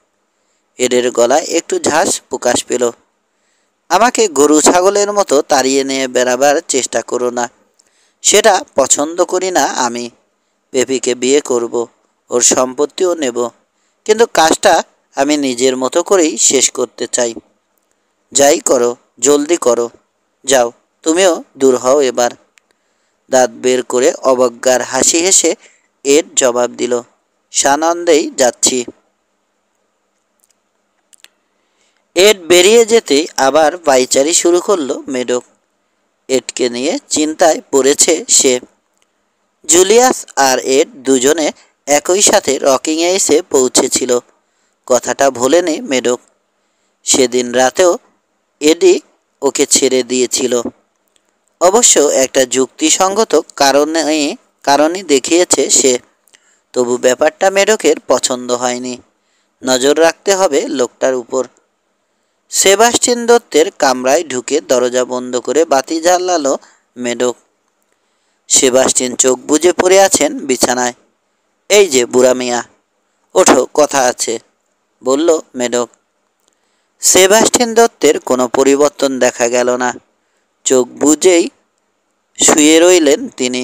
এডের গলায় একটু ঝাঁস প্রকাশ পেল। আমাকে গরু ছাগলের মতো তাড়িয়ে নিয়ে বেড়াবার চেষ্টা করো না, সেটা পছন্দ করি না আমি। পেপিকে বিয়ে করব, ওর সম্পত্তিও নেব, কিন্তু কাজটা আমি নিজের মতো করেই শেষ করতে চাই। যাই করো জলদি করো। যাও, তুমিও দূর হও এবার। দাঁত বের করে অবজ্ঞার হাসি হেসে এড জবাব দিল, সানন্দেই যাচ্ছি। এড বেরিয়ে যেতেই আবার পায়চারি শুরু করলো মেডক। এডকে নিয়ে চিন্তায় পড়েছে সে। জুলিয়াস আর এড দুজনে একই সাথে রকিংয়ে এসে পৌঁছেছিল, কথাটা ভোলেনি মেডক। সেদিন রাতেও এডি ওকে ছেড়ে দিয়েছিল। অবশ্য একটা যুক্তিসঙ্গত কারণই দেখিয়েছে সে। তবু ব্যাপারটা মেডকের পছন্দ হয়নি। নজর রাখতে হবে লোকটার উপর। সেবাস্টিন দত্তের কামরায় ঢুকে দরজা বন্ধ করে বাতি জ্বালালো মেডক। সেবাস্টিন চোখ বুজে পড়ে আছেন বিছানায়। এই যে বুড়া মিয়া, ওঠো, কথা আছে, বলল মেডক। সেবাস্টিন দত্তের কোনো পরিবর্তন দেখা গেল না। চোখ বুজেই শুয়ে রইলেন তিনি।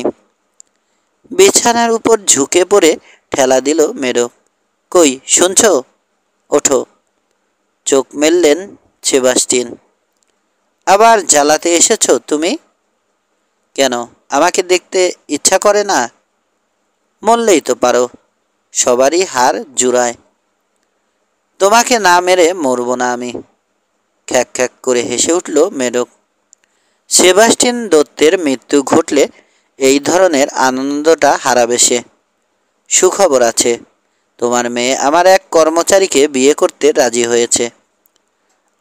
বিছানার উপর ঝুঁকে পড়ে ঠেলা দিল মেডক। কই শুনছ? ওঠো। চোখ মেললেন সেবাস্টিন। আবার জ্বালাতে এসেছ তুমি? কেন, আমাকে দেখতে ইচ্ছা করে না? মরলেই তো পারো, সবারই হার জুড়ায়। তোমাকে না মেরে মরব না আমি। খ্যাক খ্যাক করে হেসে উঠল মেডক। সেবাস্টিন দত্তের মৃত্যু ঘটলে এই ধরনের আনন্দটা হারাবে সে। সুখবর আছে, তোমার মেয়ে আমার এক কর্মচারীকে বিয়ে করতে রাজি হয়েছে।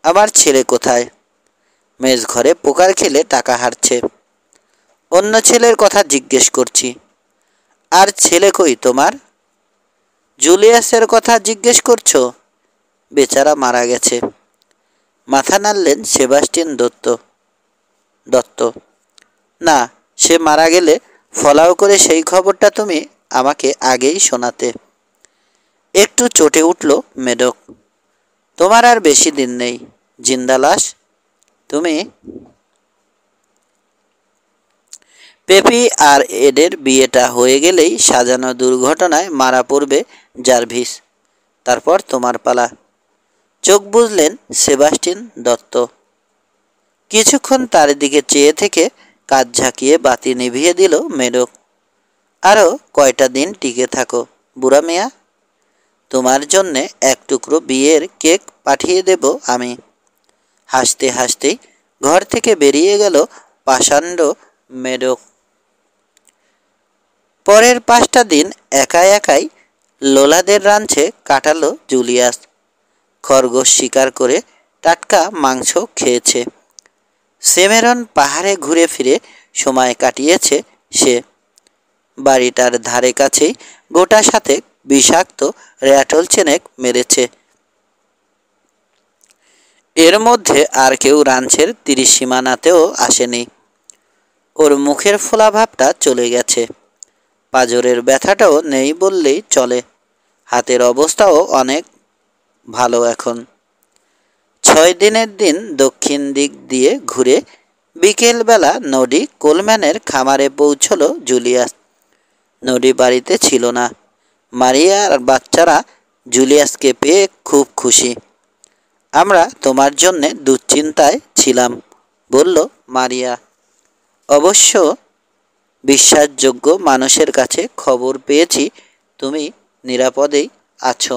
আমার ছেলে কোথায়? মেজ ঘরে পোকার খেলে টাকা হারছে। অন্য ছেলের কথা জিজ্ঞেস করছি। আর ছেলে কই তোমার? জুলিয়াসের কথা জিজ্ঞেস করছো? বেচারা মারা গেছে। মাথা নাড়লেন সেবাস্টিন দত্ত। না, সে মারা গেলে ফলাও করে সেই খবরটা তুমি আমাকে আগেই শোনাতে। একটু চটে উঠল মেডক। তোমার আর বেশি দিন নেই, জিন্দা লাশ তুমি। পেপি আর এডের বিয়েটা হয়ে গেলেই সাজানো দুর্ঘটনায় মারা পড়বে জার্ভিস। তারপর তোমার পালা। চোখ বুজলেন সেবাস্টিন দত্ত। কিছুক্ষণ তার দিকে চেয়ে থেকে কাঁধ ঝাঁকিয়ে বাতি নিভিয়ে দিল মেডক। আরও কয়টা দিন টিকে থাকো বুড়া মিয়া। তোমার জন্যে এক টুকরো বিয়ের কেক পাঠিয়ে দেব আমি। হাসতে হাসতেই ঘর থেকে বেরিয়ে গেল পাষাণ্ড মেডক। পরের 5টা দিন একাই লোলাদের রাঞ্চে কাটালো জুলিয়াস। খরগোশ শিকার করে টাটকা মাংস খেয়েছে। সেমেরন পাহাড়ে ঘুরে ফিরে সময় কাটিয়েছে সে। বাড়িটার ধারে কাছেই গোটা সাথে বিষাক্ত র্যাটল চেনেক মেরেছে। এর মধ্যে আর কেউ রাঞ্চের 30 সীমানাতেও আসেনি। ওর মুখের ফোলা ভাবটা চলে গেছে। পাঁজরের ব্যথাটাও নেই বললেই চলে। হাতের অবস্থাও অনেক ভালো এখন। 6 দিনের দিন দক্ষিণ দিক দিয়ে ঘুরে বিকেলবেলা নডি কোলম্যানের খামারে পৌঁছল জুলিয়াস। নডি বাড়িতে ছিল না। মারিয়া আর বাচ্চারা জুলিয়াসকে পেয়ে খুব খুশি। আমরা তোমার জন্যে দুশ্চিন্তায় ছিলাম, বলল মারিয়া। অবশ্য বিশ্বাসযোগ্য মানুষের কাছে খবর পেয়েছি তুমি নিরাপদেই আছো।